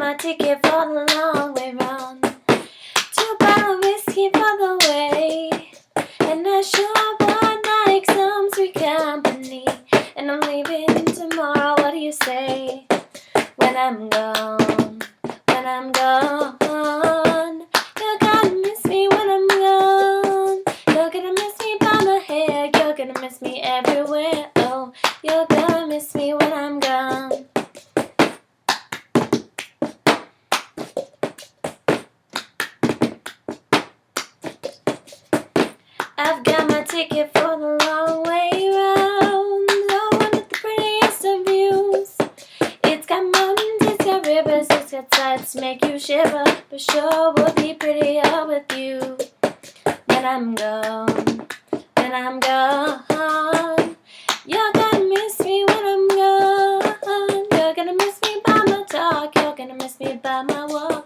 my ticket for the long way round. 2 bottle whiskey for the way, and I sure would like some sweet company. And I'm leaving tomorrow, what do you say? When I'm gone, when I'm gone, you're gonna miss me when I'm gone. You're gonna miss me by my hair, you're gonna miss me everywhere. Oh, you're gonna miss me when I'm gone. I've got my ticket for the long way round, the one with the prettiest of views. It's got mountains, it's got rivers, it's got sights to make you shiver, but sure would be prettier with you. When I'm gone, when I'm gone, you're gonna miss me when I'm gone. You're gonna miss me by my talk, you're gonna miss me by my walk.